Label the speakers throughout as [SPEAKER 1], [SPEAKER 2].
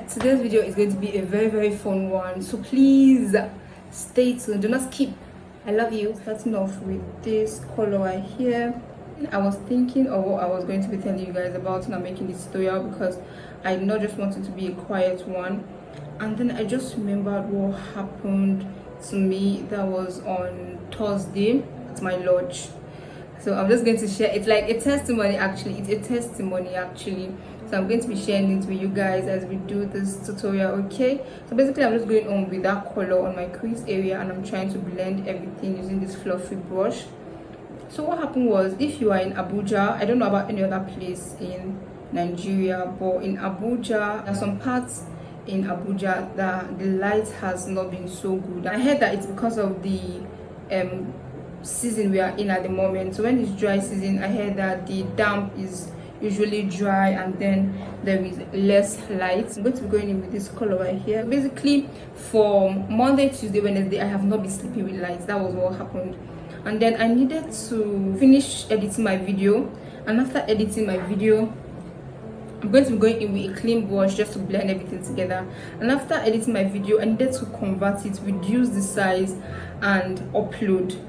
[SPEAKER 1] Today's video is going to be a very fun one, so please stay tuned, do not skip. I love you. Starting off with this color right here. I was thinking of what I was going to be telling you guys about when I'm making this tutorial, because I did not just want it to be a quiet one. And then I just remembered what happened to me. That was on Thursday at my lodge. So I'm just going to share. It's like a testimony actually. So I'm going to be sharing it with you guys as we do this tutorial. Okay, so basically I'm just going on with that color on my crease area, and I'm trying to blend everything using this fluffy brush. So what happened was, if you are in Abuja, I don't know about any other place in Nigeria, but in Abuja, there are some parts in Abuja that the light has not been so good. I heard that it's because of the season we are in at the moment. So when it's dry season, I heard that the damp is usually dry and then there is less light. I'm going to be going in with this color right here. Basically for Monday, Tuesday, Wednesday, I have not been sleeping with lights. That was what happened. And then I needed to finish editing my video, and after editing my video, I'm going to be going in with a clean brush just to blend everything together. And after editing my video, I needed to convert it, reduce the size and upload.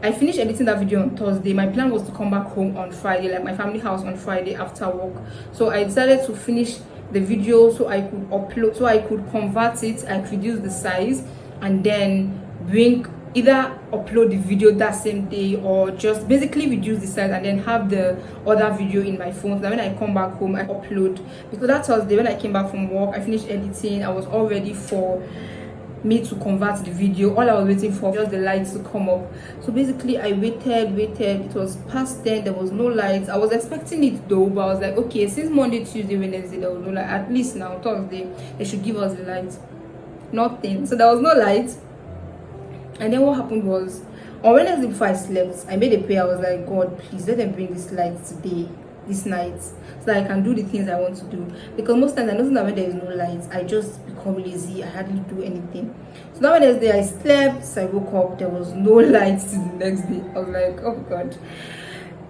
[SPEAKER 1] I finished editing that video on Thursday. My plan was to come back home on Friday, like my family house on Friday after work. So I decided to finish the video so I could upload, so I could convert it, I could reduce the size, and then either upload the video that same day, or just basically reduce the size and then have the other video in my phone, so that when I come back home I upload. Because that Thursday when I came back from work, I finished editing, I was all ready for me to convert the video. All I was waiting for was just the lights to come up. So basically I waited. It was past 10, there was no lights. I was expecting it though, but I was like, okay, since Monday, Tuesday, Wednesday there was no light, at least now Thursday they should give us the lights. Nothing. So there was no light. And then what happened was, on Wednesday before I slept, I made a prayer. I was like, God, please let them bring this light today, this night, so that I can do the things I want to do. Because most times I notice that when there is no light, I just become lazy. I hardly do anything. So that Wednesday I slept, so I woke up, there was no light till the next day. I was like, oh God.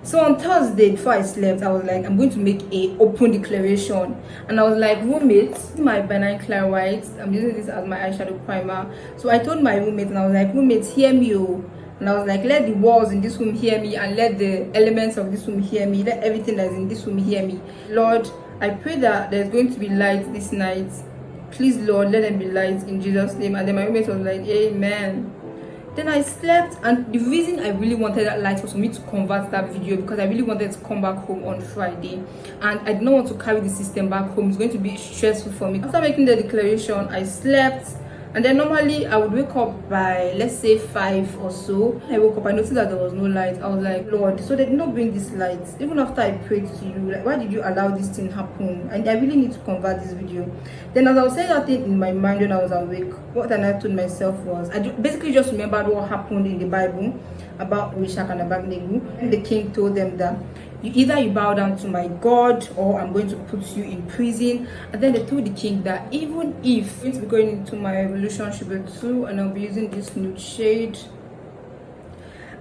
[SPEAKER 1] So on Thursday before I slept, I was like, I'm going to make a open declaration. And I was like, roommates, my benign clownwhite, I'm using this as my eyeshadow primer. So I told my roommate, and I was like, roommates, hear me. And I was like, let the walls in this room hear me, and let the elements of this room hear me, let everything that's in this room hear me. Lord, I pray that there's going to be light this night. Please, Lord, let them be light in Jesus' name. And then my roommate was like, amen. Then I slept, and the reason I really wanted that light was for me to convert that video, because I really wanted to come back home on Friday, and I did not want to carry the system back home. It's going to be stressful for me. After making the declaration, I slept, and then normally I would wake up by, let's say, 5 or so. I woke up, I noticed that there was no light. I was like, Lord, so they did not bring this light. Even after I prayed to you, like, why did you allow this thing happen? And I really need to convert this video. Then as I was saying that thing in my mind when I was awake, what I told myself was, I basically just remembered what happened in the Bible about Meshach and Abednego. And the king told them that either you bow down to my God, or I'm going to put you in prison. And then they told the king that even if I'm going to be going into my Revolution Sugar 2, and I'll be using this nude shade.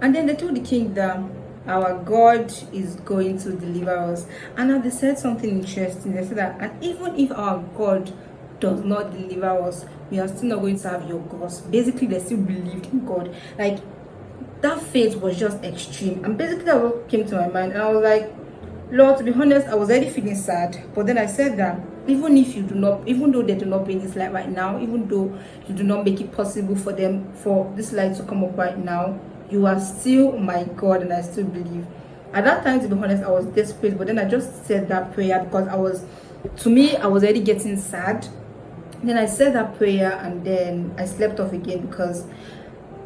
[SPEAKER 1] And then they told the king that our God is going to deliver us. And now they said something interesting. They said that, and even if our God does not deliver us, we are still not going to serve your gods. Basically they still believed in God. Like, that faith was just extreme. And basically that what came to my mind, and I was like, Lord, to be honest, I was already feeling sad. But then I said that even though they do not bring this light right now, even though you do not make it possible for them, for this light to come up right now, you are still my God, and I still believe. At that time, to be honest, I was desperate. But then I just said that prayer because I was already getting sad. Then I said that prayer, and then I slept off again, because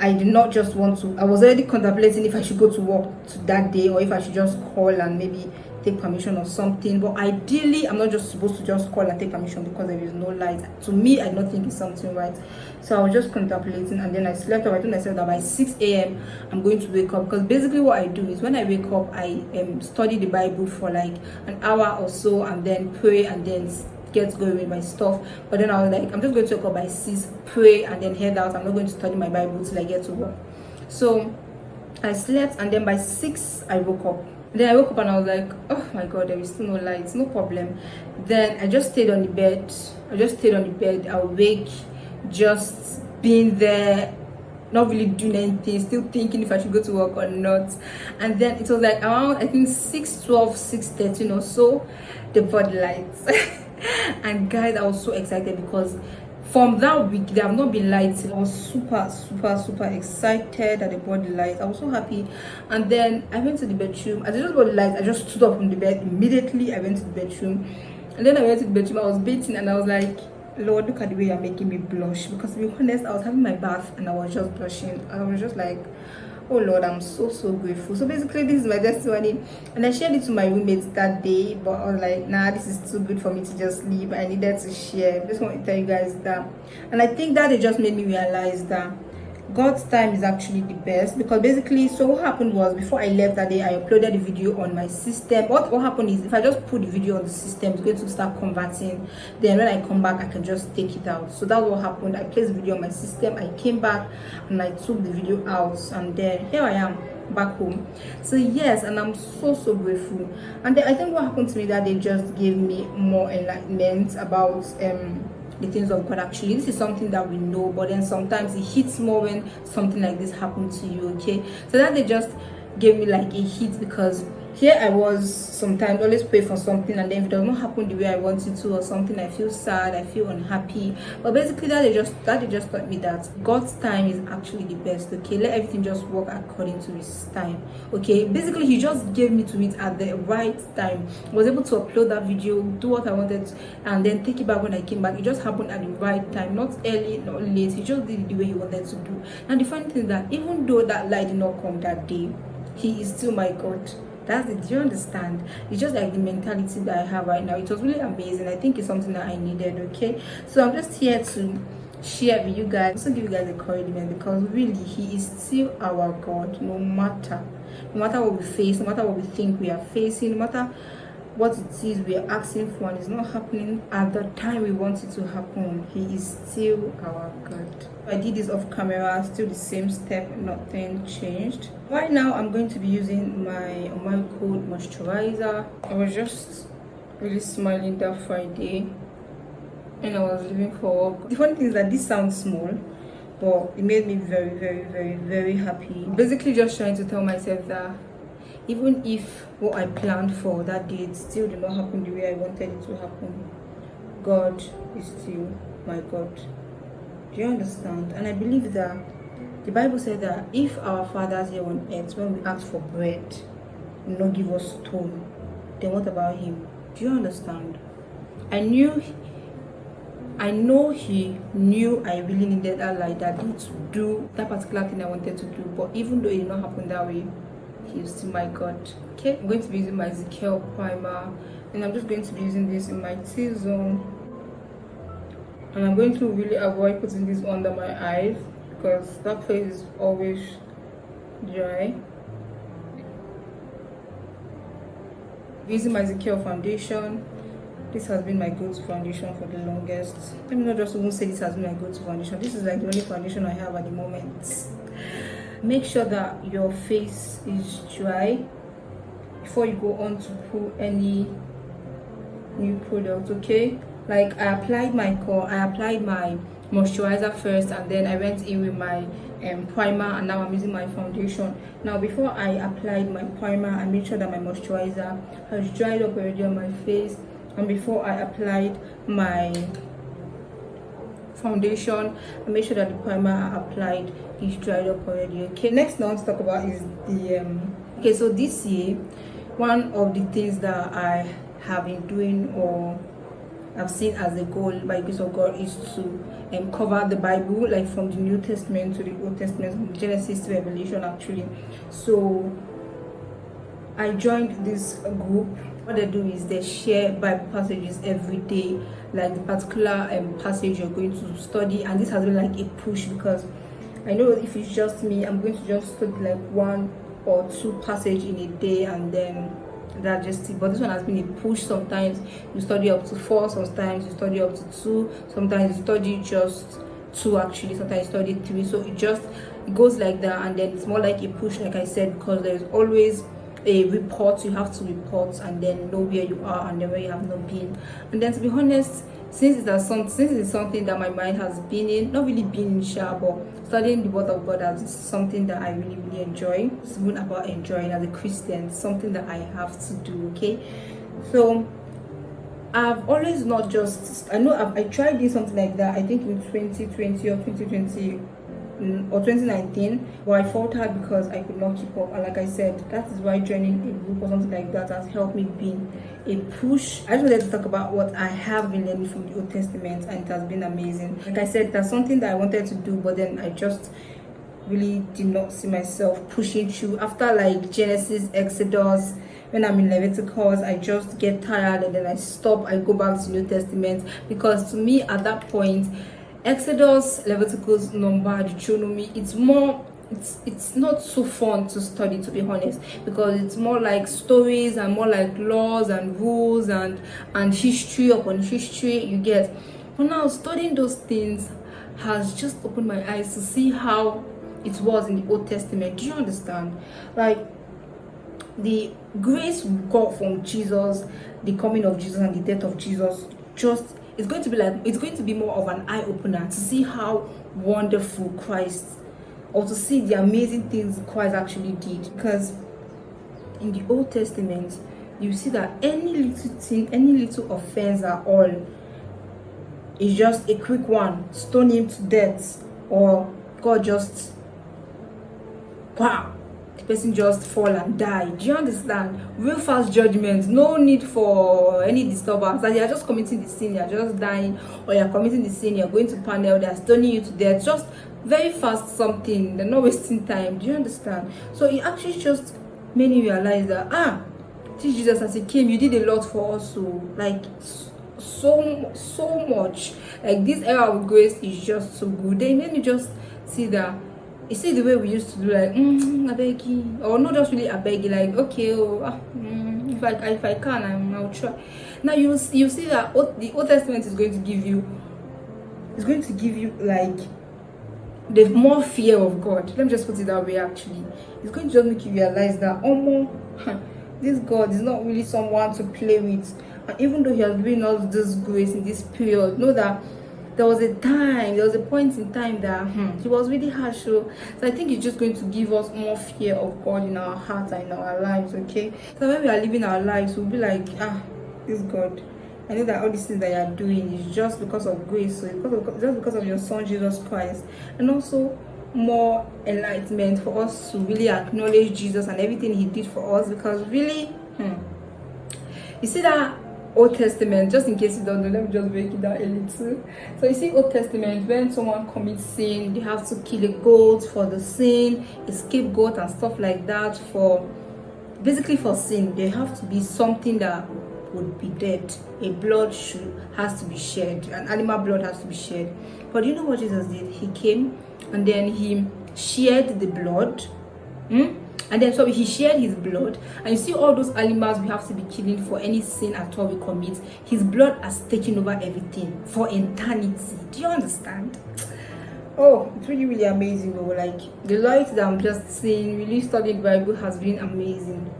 [SPEAKER 1] I did not just want to. I was already contemplating if I should go to work that day, or if I should just call and maybe take permission or something. But ideally, I'm not just supposed to just call and take permission because there is no light. To me, I don't think it's something right. So I was just contemplating, and then I slept off. I told myself that by 6 a.m. I'm going to wake up, because basically what I do is when I wake up, I study the Bible for like an hour or so, and then pray, and then get going with my stuff. But then I was like, I'm just going to wake up by 6, pray, and then head out. I'm not going to study my Bible till I get to work. So I slept, and then by 6 I woke up. Then I woke up and I was like, oh my god, there is still no light, no problem. Then I just stayed on the bed. Awake, just being there, not really doing anything, still thinking if I should go to work or not. And then it was like around, I think 6:12, 6:13 or so, the body lights. And guys, I was so excited because from that week there have not been lights. I was super excited at the body light. I was so happy. And then I went to the bedroom. As I just got the lights, I just stood up from the bed immediately. I went to the bedroom, and then I went to the bedroom. I was bathing and I was like, Lord, look at the way you're making me blush. Because to be honest, I was having my bath and I was just blushing. I was just like, oh Lord, I'm so grateful. So basically this is my testimony, and I shared it to my roommates that day, but I was like, nah, this is too good for me to just leave. I needed to share. Just want to tell you guys that. And I think that it just made me realize that God's time is actually the best. Because basically, so what happened was, before I left that day, I uploaded the video on my system. What happened is, if I just put the video on the system, it's going to start converting. Then when I come back, I can just take it out. So that's what happened. I placed the video on my system, I came back and I took the video out, and then here I am back home. So yes, and I'm so grateful. And then I think what happened to me that day just gave me more enlightenment about the things of God. Actually, this is something that we know, but then sometimes it hits more when something like this happened to you. Okay, so that they just gave me like a hit, because here I was sometimes always pray for something, and then if it does not happen the way I want it to or something, I feel sad, I feel unhappy. But basically that they just taught me that God's time is actually the best. Okay, let everything just work according to his time. Okay, basically he just gave me to it at the right time. I was able to upload that video, do what I wanted to, and then take it back when I came back. It just happened at the right time, not early, not late. He just did it the way he wanted to do. And the funny thing is that even though that light did not come that day, he is still my God. That's it. Do you understand? It's just like the mentality that I have right now. It was really amazing. I think it's something that I needed. Okay, so I'm just here to share with you guys, also give you guys encouragement, because really he is still our God. No matter what we face, no matter what we think we are facing, no matter what it is we are asking for and it's not happening at the time we want it to happen, he is still our God. I did this off camera, still the same step, nothing changed. Right now I'm going to be using my Omaricode moisturizer. I was just really smiling that Friday and I was leaving for work. The funny thing is that this sounds small, but it made me very happy. Basically just trying to tell myself that even if what I planned for that day still did not happen the way I wanted it to happen, God is still my God. Do you understand? And I believe that the Bible said that if our fathers here on earth, when we ask for bread, will not give us stone, then what about him? Do you understand? I know he knew I really needed that light that day to do that particular thing I wanted to do, but even though it did not happen that way, he is still my God. Okay, I'm going to be using my Zikel primer, and I'm just going to be using this in my T-zone, and I'm going to really avoid putting this under my eyes because that place is always dry. Using my Zikel foundation. This has been my go-to foundation for the longest. Let me not just even say this has been my go-to foundation. This is like the only foundation I have at the moment. Make sure that your face is dry before you go on to put any new product. Okay, like I applied my moisturizer first, and then I went in with my primer, and now I'm using my foundation. Now before I applied my primer, I made sure that my moisturizer has dried up already on my face, and before I applied my foundation, I made sure that the primer I applied is dried up already. Okay, next thing I want to talk about is the okay, so this year one of the things that I have been doing, or I've seen as a goal by the grace of God, is to cover the Bible, like from the New Testament to the Old Testament, from Genesis to Revelation actually. So I joined this group. What they do is they share Bible passages every day, like the particular passage you're going to study, and this has been like a push, because I know if it's just me, I'm going to just study like 1 or 2 passages in a day, and then that's just it. But this one has been a push. Sometimes you study up to 4, sometimes you study up to 2, sometimes you study just 2 actually, sometimes you study 3. So it goes like that, and then it's more like a push, like I said, because there's always a report. You have to report and then know where you are and then where you have not been. And then, to be honest, since it's something that my mind has been in, not really been in sha, but studying the word of God is something that I really enjoy. It's even about enjoying as a Christian, something that I have to do. Okay, so I've always not just, I know I tried doing something like that, I think in 2020 or 2020 or 2019, but I faltered because I could not keep up. And like I said, that is why joining a group or something like that has helped me be a push. I just wanted to talk about what I have been learning from the Old Testament, and it has been amazing. Like I said, that's something that I wanted to do, but then I just really did not see myself pushing through. After like Genesis, Exodus, when I'm in Leviticus, I just get tired and then I stop. I go back to New Testament, because to me at that point, Exodus, Leviticus, Number, Deuteronomy, it's not so fun to study, to be honest, because it's more like stories and more like laws and rules and history upon history, you get. But now studying those things has just opened my eyes to see how it was in the Old Testament. Do you understand? Like, the grace we got from Jesus, the coming of Jesus and the death of Jesus, just it's going to be more of an eye-opener to see how wonderful Christ, or to see the amazing things Christ actually did. Because in the Old Testament, you see that any little thing, any little offense at all is just a quick one, stone him to death, or God just, wow, the person just fall and die. Do you understand? Real fast judgment, no need for any disturbance. Like, you're just committing the sin, you're just dying, or you're committing the sin, you're going to panel, they're stoning you to death. Just very fast something, they're not wasting time. Do you understand? So it actually just made me realize that this Jesus, as he came, you did a lot for us. So like so much. Like, this era of grace is just so good. They made me just see that, you see, the way we used to do, like, I beg you, or not just really I beg you, like, okay, if I can, I'll try. Now you see that the Old Testament is going to give you like the more fear of God. Let me just put it that way. Actually, it's going to just make you realize that this God is not really someone to play with. And even though he has given us this grace in this period, know that there was a point in time that he was really harsh. So I think it's just going to give us more fear of God in our hearts and in our lives. Okay, so when we are living our lives, we'll be like, this God, I know that all these things that you are doing is just because of grace, so just because of your son Jesus Christ. And also more enlightenment for us to really acknowledge Jesus and everything he did for us. Because really, you see that Old Testament, just in case you don't know, let me just break it down a little. So you see, Old Testament, when someone commits sin, they have to kill a goat for the sin, a scapegoat and stuff like that. Basically for sin, there have to be something that would be dead. A blood has to be shed, an animal blood has to be shed. But you know what Jesus did? He came and then he shed the blood. And then so he shared his blood, and you see all those animals we have to be killing for any sin at all we commit. His blood has taken over everything for eternity. Do you understand? Oh, it's really amazing. Like, the light that I'm just seeing, really studying the Bible has been amazing.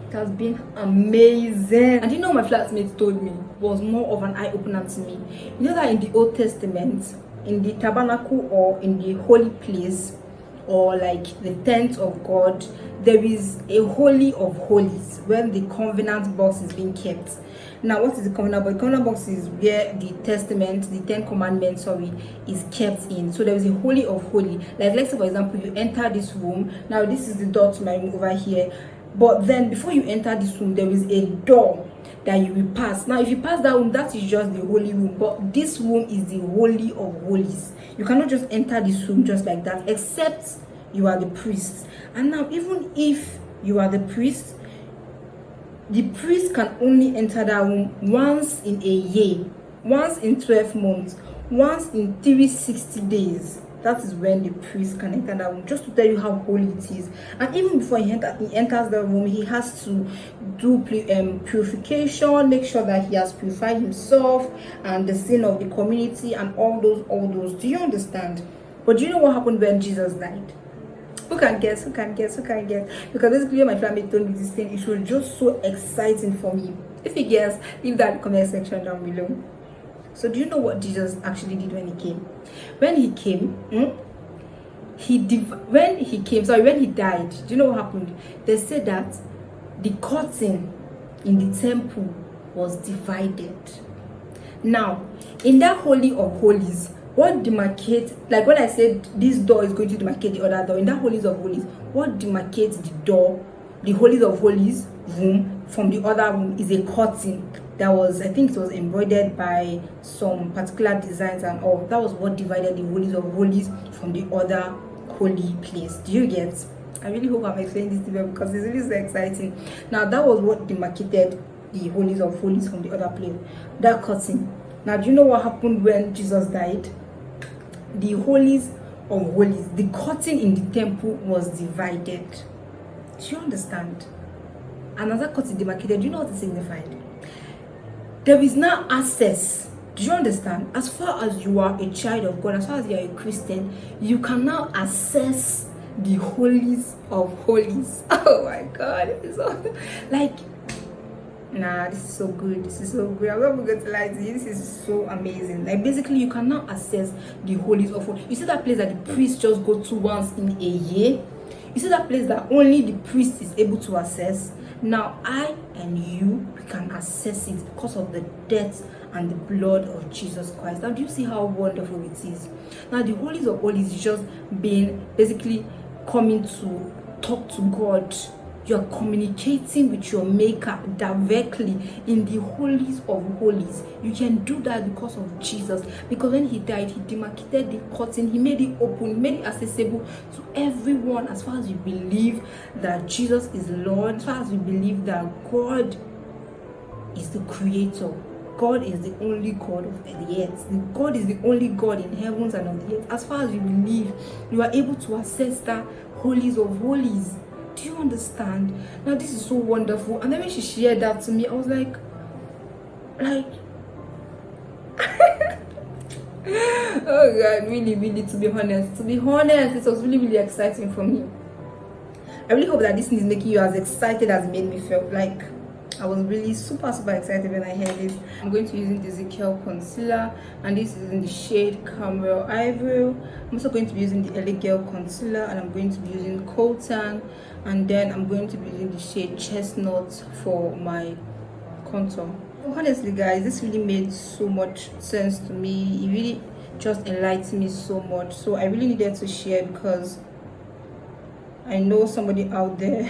[SPEAKER 1] It has been amazing. And you know, my flatmate told me was more of an eye-opener to me. You know that in the Old Testament, in the tabernacle or in the holy place, or like the tent of God, there is a holy of holies where the covenant box is being kept. Now, what is the covenant box? The covenant box is where the testament, the 10 commandments, is kept in. So there is a holy of holy. Like, let's say for example, you enter this room. Now this is the door to my room over here, but then before you enter this room, there is a door that you will pass. Now if you pass that room, that is just the holy room, but this room is the holy of holies. You cannot just enter this room just like that, except you are the priest. And now, even if you are the priest can only enter that room once in a year, once in 12 months, once in 360 days. That is when the priest can enter that room, just to tell you how holy it is. And even before he enters the room, he has to do purification, make sure that he has purified himself and the sin of the community and all those. Do you understand? But do you know what happened when Jesus died? Who can guess? Who can guess? Who can guess? Because basically when my family told me this thing, it was just so exciting for me. If you guess, leave that in the comment section down below. So do you know what Jesus actually did when he came? When he came, when he died, do you know what happened? They said that the curtain in the temple was divided. Now, in that holy of holies, what demarcates, like when I said this door is going to demarcate the other door, in that holies of holies, what demarcates the door, the holies of holies room from the other room is a curtain that was, I think it was embroidered by some particular designs and all. That was what divided the holies of holies from the other holy place. Do you get? I really hope I'm explaining this to you because it's really so exciting. Now that was what demarcated the holies of holies from the other place, that curtain. Now do you know what happened when Jesus died? The holies of holies, the curtain in the temple was divided. Do you understand? Another curtain demarcated. Do you know what it signified? There is now access. Do you understand? As far as you are a child of God, as far as you are a Christian, you can now access the holies of holies. Oh my God, it's so, like, nah, this is so good. This is so good. I'm not going to lie to you. This is so amazing. Like basically, you can now access the holies of holies. You see that place that the priest just go to once in a year. You see that place that only the priest is able to access. Now I and you, we can access it because of the death and the blood of Jesus Christ. Now do you see how wonderful it is? Now the holies of holies is just being basically coming to talk to God. You're communicating with your maker directly in the holies of holies. You can do that because of Jesus. Because when he died, he demarcated the curtain. He made it open. He made it accessible to everyone. As far as you believe that Jesus is Lord, as far as you believe that God is the creator, God is the only God of the earth, God is the only God in heavens and on the earth. As far as you believe, you are able to access that holies of holies. Do you understand? Now this is so wonderful. And then when she shared that to me, I was like oh God, really, to be honest, it was really exciting for me. I really hope that this thing is making you as excited as it made me feel. Like I was really super excited when I heard this. I'm going to be using the Zikel concealer, and this is in the shade Caramel Ivory. I'm also going to be using the LA Girl concealer, and I'm going to be using Coltan, and then I'm going to be using the shade Chestnut for my contour. Honestly guys, this really made so much sense to me. It really just enlightened me so much. So I really needed to share because I know somebody out there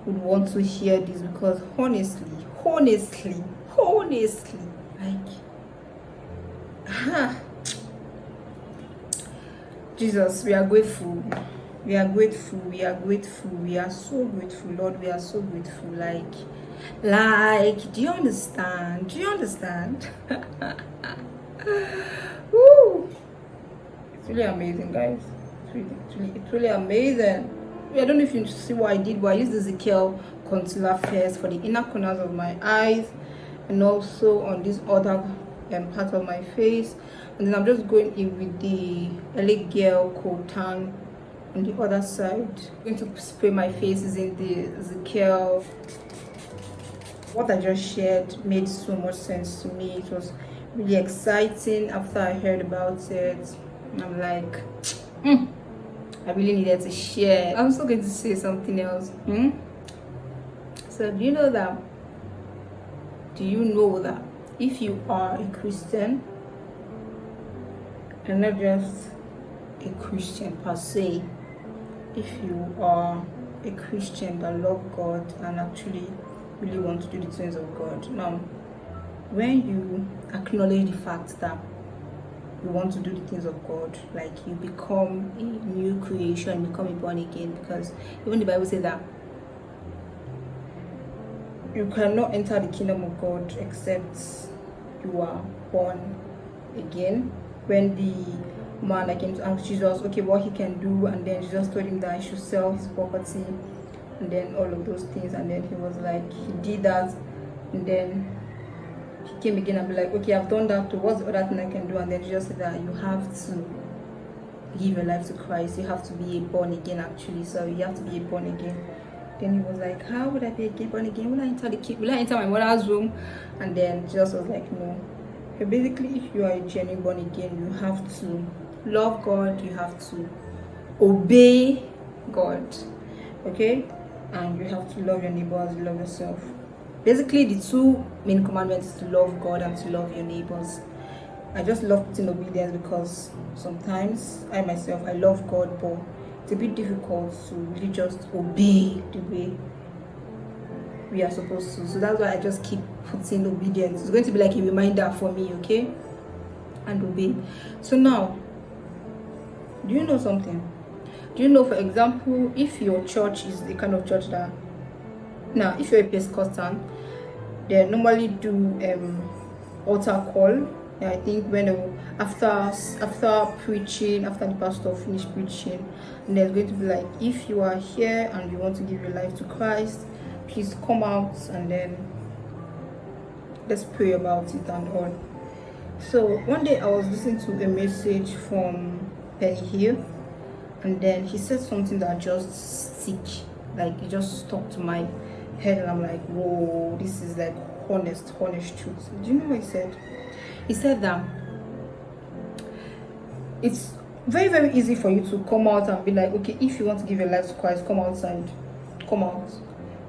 [SPEAKER 1] would want to hear this, because honestly, like Jesus, we are grateful. We are so grateful, Lord. We are so grateful. Like, do you understand? Woo! It's really amazing, guys. It's really amazing. I don't know if you see what I did, but I used the Zikel concealer first for the inner corners of my eyes and also on this other part of my face, and then I'm just going in with the LA Girl Coltan on the other side. I'm going to spray my face in the Zikel. What I just shared made so much sense to me. It was really exciting after I heard about it. I'm like, I really needed to share. I'm still going to say something else. So do you know that if you are a Christian, and not just a Christian per se, if you are a Christian that love God and actually really want to do the things of God, now when you acknowledge the fact that you want to do the things of God, like you become a new creation, become a born again, because even the Bible says that you cannot enter the kingdom of God except you are born again. When the man came to ask Jesus, okay, what he can do, and then Jesus told him that he should sell his property and then all of those things, and then he was like, he did that, and then he came again and be like, okay, I've done that too, what's the other thing I can do? And then Jesus said that you have to give your life to Christ, you have to be a born again. Actually, so you have to be a born again. Then he was like, how would I be a born again? Will I enter my mother's room? And then Jesus was like, no. So basically, if you are a genuine born again, you have to love God, you have to obey God, okay, and you have to love your neighbor as you love yourself. Basically, the two main commandments is to love God and to love your neighbors. I just love putting obedience because sometimes I myself, I love God, but it's a bit difficult to really just obey the way we are supposed to. So that's why I just keep putting obedience. It's going to be like a reminder for me, okay, and obey. So now, do you know something? Do you know, for example, if your church is the kind of church that, now if you're a Pentecostal, they normally do altar call. I think when after preaching, after the pastor finished preaching, and there's going to be like, if you are here and you want to give your life to Christ, please come out and then let's pray about it and all. So one day I was listening to a message from Penny Hill, and then he said something that just stick, like it just stuck to my head, and I'm like, whoa, this is like honest truth. Do you know what he said? He said that it's very, very easy for you to come out and be like, okay, if you want to give your life to Christ, come outside, come out.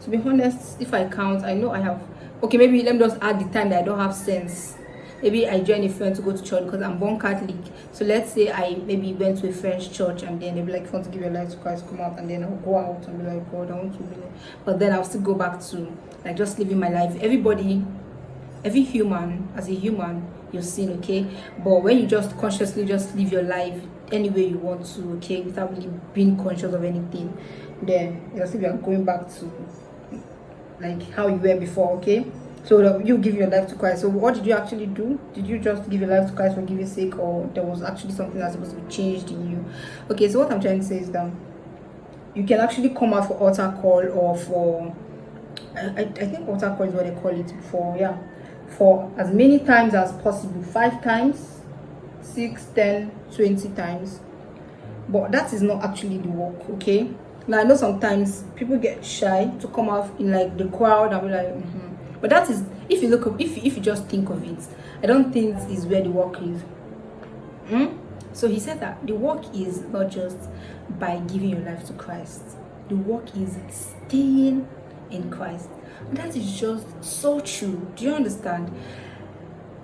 [SPEAKER 1] To be honest, if I count, I know I have, okay, maybe let me just add the time that I don't have sense. Maybe I join a friend to go to church because I'm born Catholic. So let's say I maybe went to a French church and then they'll be like, if you want to give your life to Christ, come out. And then I'll go out and be like, God, I want to be. But then I'll still go back to like just living my life. Every human, as a human, you sin, okay? But when you just consciously just live your life any way you want to, okay, without really being conscious of anything, then you're still going back to like how you were before, okay? So you give your life to Christ. So what did you actually do? Did you just give your life to Christ for giving sake, or there was actually something that's supposed to be changed in you? Okay, so what I'm trying to say is that you can actually come out for altar call, or for I think altar call is what they call it before, yeah, for as many times as possible, 5 times, 6, 10, 20 times. But that is not actually the work, okay? Now I know sometimes people get shy to come out in like the crowd and be like, but that is, if you look up, if you just think of it, I don't think is where the work is. So he said that the work is not just by giving your life to Christ. The work is staying in Christ. And that is just so true. Do you understand?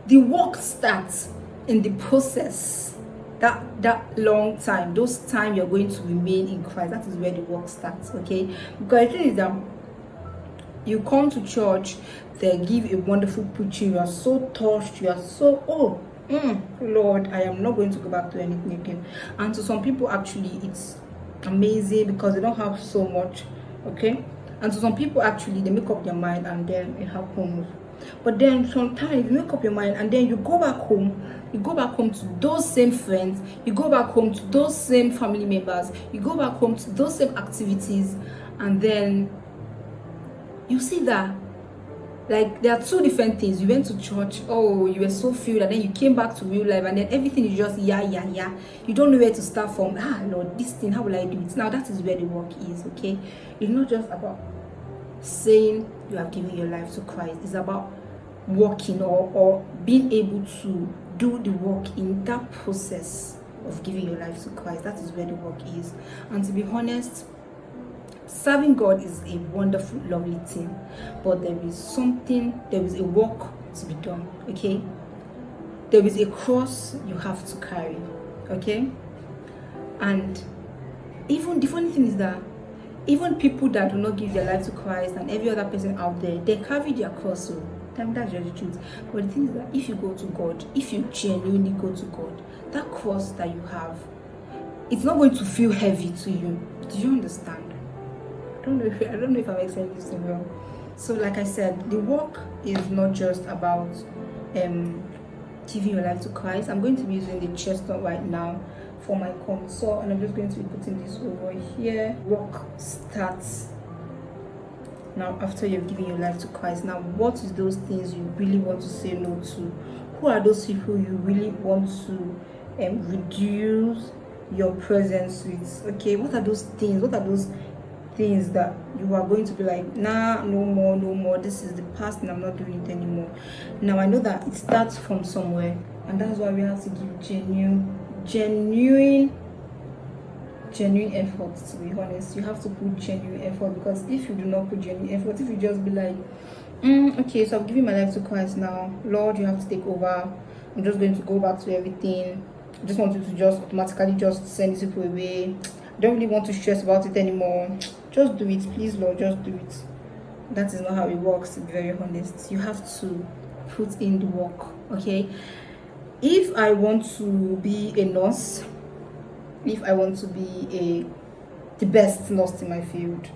[SPEAKER 1] The work starts in the process. That long time, those time you're going to remain in Christ, that is where the work starts, okay? Because the thing is that you come to church, they give a wonderful preaching, you are so touched, you are so, Lord, I am not going to go back to anything again. And to some people, actually, it's amazing because they don't have so much, okay? And to some people, actually, they make up their mind and then it happens. But then sometimes you make up your mind and then you go back home to those same friends, you go back home to those same family members, you go back home to those same activities, and then you see that like there are 2 different things. You went to church, oh, you were so filled, and then you came back to real life, and then everything is just yeah. You don't know where to start from. Lord, this thing, how will I do it? Now that is where the work is, okay? It's not just about saying you have given your life to Christ. It's about working or being able to do the work in that process of giving your life to Christ. That is where the work is. And to be honest, serving God is a wonderful, lovely thing, but there is a work to be done, okay? There is a cross you have to carry, okay? And even the funny thing is that even people that do not give their life to Christ and every other person out there, they carry their cross. So that's just the truth. But the thing is that if you go to God, if you genuinely go to God, that cross that you have, it's not going to feel heavy to you. Do you understand? I don't know if I'm explaining this well. So like I said, the work is not just about giving your life to Christ. I'm going to be using the chestnut right now for my conceal, and I'm just going to be putting this over here. Work starts now after you've given your life to Christ. Now, what is those things you really want to say no to? Who are those people you really want to reduce your presence with? Okay, what are those things? What are those things that you are going to be like, nah, no more, no more, this is the past and I'm not doing it anymore? Now I know that it starts from somewhere, and that's why we have to give genuine effort. To be honest, you have to put genuine effort, because if you do not put genuine effort, if you just be like, okay, so I'm giving my life to Christ now, Lord, you have to take over, I'm just going to go back to everything, I just want you to just automatically just send these people away, I don't really want to stress about it anymore, just do it, please Lord, just do it. That is not how it works, to be very honest. You have to put in the work. Okay, if I want to be a nurse, if I want to be the best nurse in my field,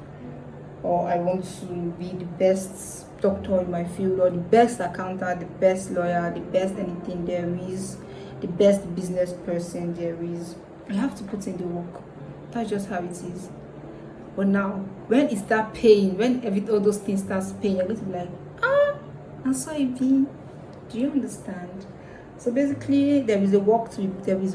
[SPEAKER 1] or I want to be the best doctor in my field, or the best accountant, the best lawyer, the best anything there is, the best business person there is, I have to put in the work. That's just how it is. But now, when it starts paying, when all those things starts paying, you're going to be like, and so it be. Do you understand? So basically, there is a work to be, there is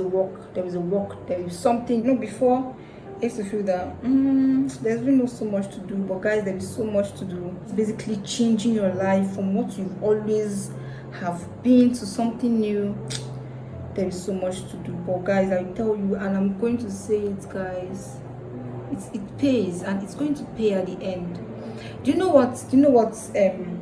[SPEAKER 1] something. You know, before I used to feel that there's really not so much to do, but guys, there is so much to do. It's basically changing your life from what you've always have been to something new. There is so much to do, but guys, I tell you, and I'm going to say it, guys, it pays, and it's going to pay at the end. Do you know what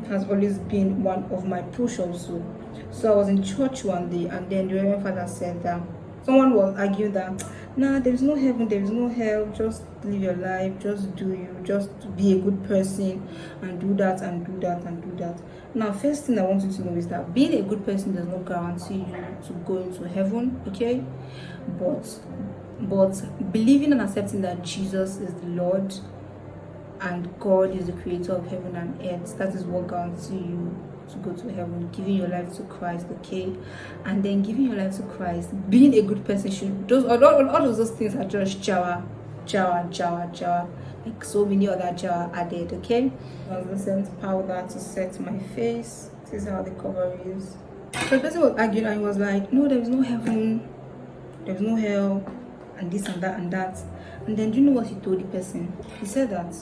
[SPEAKER 1] has always been one of my push also? So I was in church one day, and then the Reverend Father said that someone was arguing that, nah, there is no heaven, there is no hell, just live your life, just do you, just be a good person, and do that and do that and do that. Now, first thing I want you to know is that being a good person does not guarantee you to go into heaven, okay? But believing and accepting that Jesus is the Lord and God is the creator of heaven and earth, that is what guarantees you to go to heaven. Giving your life to Christ, okay? And then giving your life to Christ, being a good person, should all of those things are just jawa, like so many other jawa added, okay? I was listening to powder to set my face. This is how the cover is. So the person was arguing, and he was like, no, there is no heaven, there is no hell, and this and that and that. And then do you know what he told the person? He said that,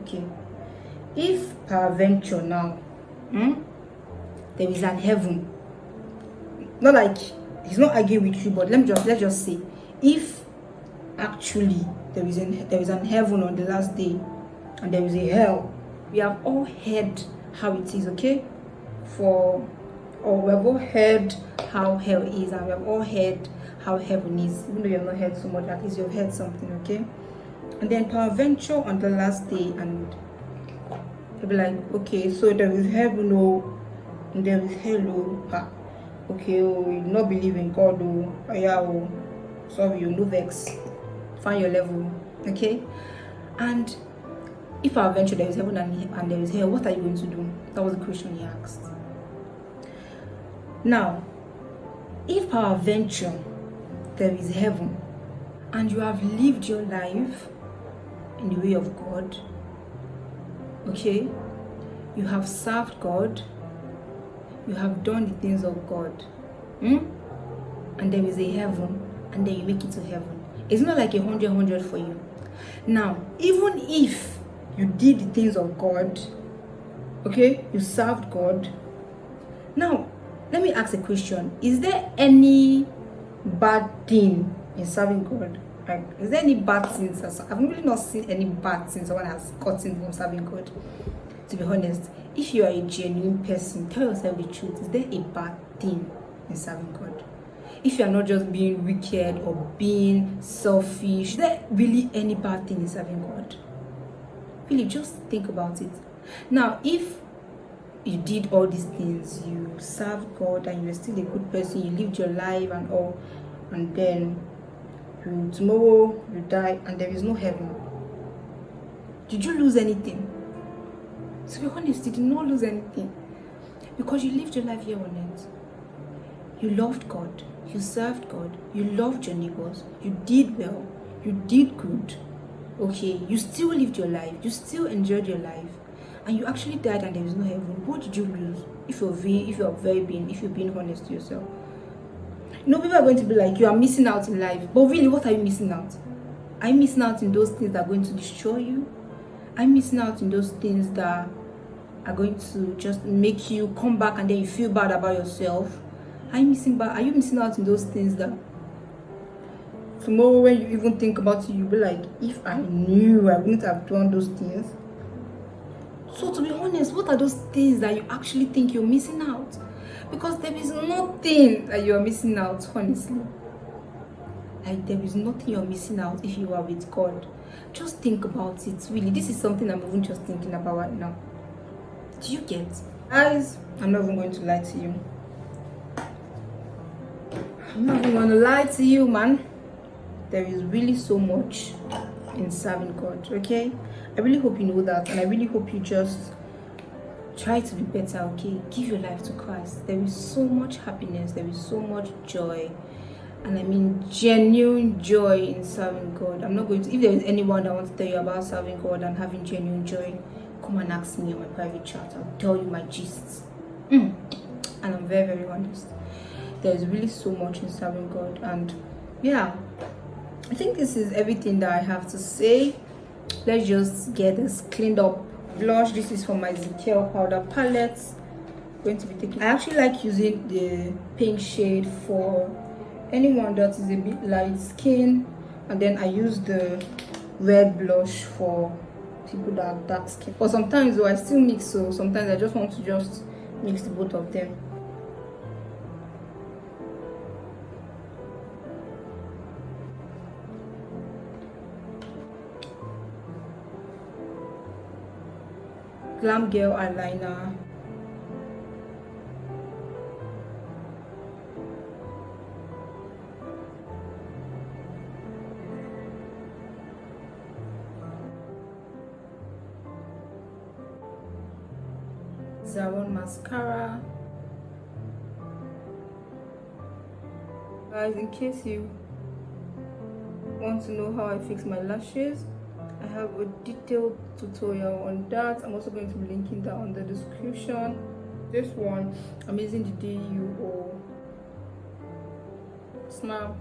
[SPEAKER 1] okay, if peradventure now there is an heaven, not like he's not arguing with you, but let's just say, if actually there is an heaven on the last day and there is a hell, we have all heard how it is, okay? We have all heard how hell is, and we have all heard how heaven is. Even though you have not heard so much, at least you've heard something, okay? And then peradventure on the last day, and they'll be like, okay, so there is heaven, and there is hell, okay, you do not believe in God, sorry, you no vex, find your level, okay? And if peradventure there is heaven and there is hell, what are you going to do? That was the question he asked. Now, if peradventure there is heaven and you have lived your life in the way of God, okay, you have served God, you have done the things of God, and there is a heaven, and then you make it to heaven. It's not like 100 for you. Now, even if you did the things of God, okay, you served God. Now, let me ask a question. Is there any bad thing in serving God? Like, is there any bad things? I've really not seen any bad things someone has gotten from serving God. To be honest, if you are a genuine person, tell yourself the truth. Is there a bad thing in serving God? If you are not just being wicked or being selfish, is there really any bad thing in serving God? Really, just think about it. Now, if you did all these things, you served God and you were still a good person, you lived your life and all, and then tomorrow you die and there is no heaven, did you lose anything? To be honest, you did not lose anything, because you lived your life here on earth. You loved God, you served God, you loved your neighbors, you did well, you did good, okay, you still lived your life, you still enjoyed your life, and you actually died and there is no heaven. What did you lose? If you're being honest to yourself, People are going to be like, you are missing out in life. But really, what are you missing out? Are you missing out in those things that are going to destroy you? Are you missing out in those things that are going to just make you come back and then you feel bad about yourself? Are you missing out in those things that tomorrow when you even think about it, you'll be like, if I knew, I wouldn't have done those things? So to be honest, what are those things that you actually think you're missing out? Because there is nothing that you're missing out, honestly. Like, there is nothing you're missing out if you are with God. Just think about it, really. This is something I'm even just thinking about right now. Do you get? Guys, I'm not even going to lie to you. I'm not even going to lie to you, man. There is really so much in serving God, okay? I really hope you know that, and I really hope you just try to be better, okay? Give your life to Christ. There is so much happiness, there is so much joy, and I mean genuine joy in serving God. I'm not going to, if there is anyone that wants to tell you about serving God and having genuine joy, come and ask me on my private chat. I'll tell you my gists. And I'm very, very honest. There's really so much in serving God, and yeah, I think this is everything that I have to say. Let's just get this cleaned up. Blush, this is from my Zikel powder palette. Going to be taking, I actually like using the pink shade for anyone that is a bit light skin, and then I use the red blush for people that are dark skin. But sometimes though I still mix, so sometimes I just want to just mix the both of them. Glam Girl eyeliner. Zaron mascara. Guys, in case you want to know how I fix my lashes, I have a detailed tutorial on that. I'm also going to be linking that on the description. This one, I'm using the DUO Smile.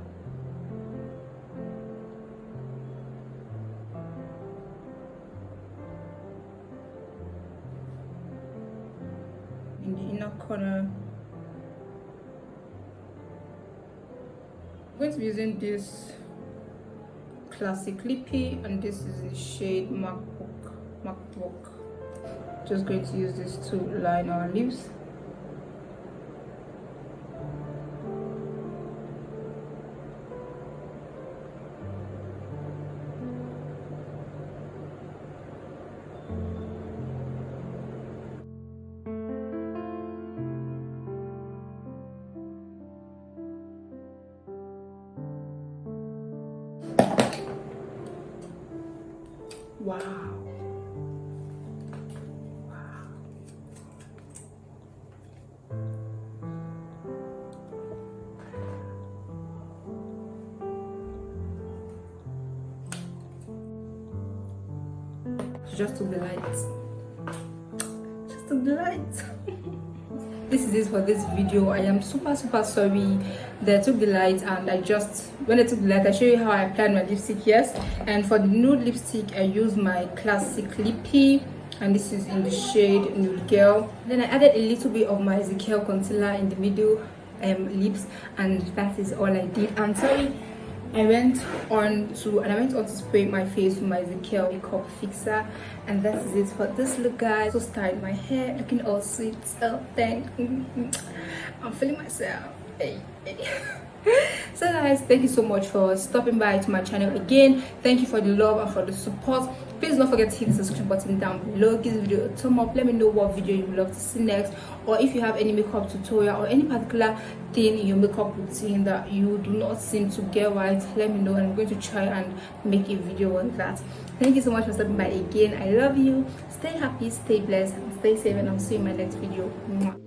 [SPEAKER 1] In the inner corner, I'm going to be using this classic Lipy, and this is in the shade MacBook. Just going to use this to line our lips. Wow. Just took the lights. Just took the lights. This is it for this video. I am super sorry that I took the light, and when I took the light, I show you how I applied my lipstick. Yes, and for the nude lipstick I used my classic Lipy, and this is in the shade Nude Girl. Then I added a little bit of my Zikel concealer in the middle lips, and that is all I did. I'm sorry, I went on to spray my face with my Zikel makeup fixer, and that is it for this look, guys. So styled my hair, looking all sweet. So I'm feeling myself. Hey. So guys, thank you so much for stopping by to my channel again. Thank you for the love and for the support. Please don't forget to hit the subscription button down below. Give this video a thumb up. Let me know what video you would love to see next, or if you have any makeup tutorial or any particular thing in your makeup routine that you do not seem to get right, let me know, and I'm going to try and make a video on that. Thank you so much for stopping by again. I love you. Stay happy, stay blessed, and stay safe, and I'll see you in my next video. Mwah.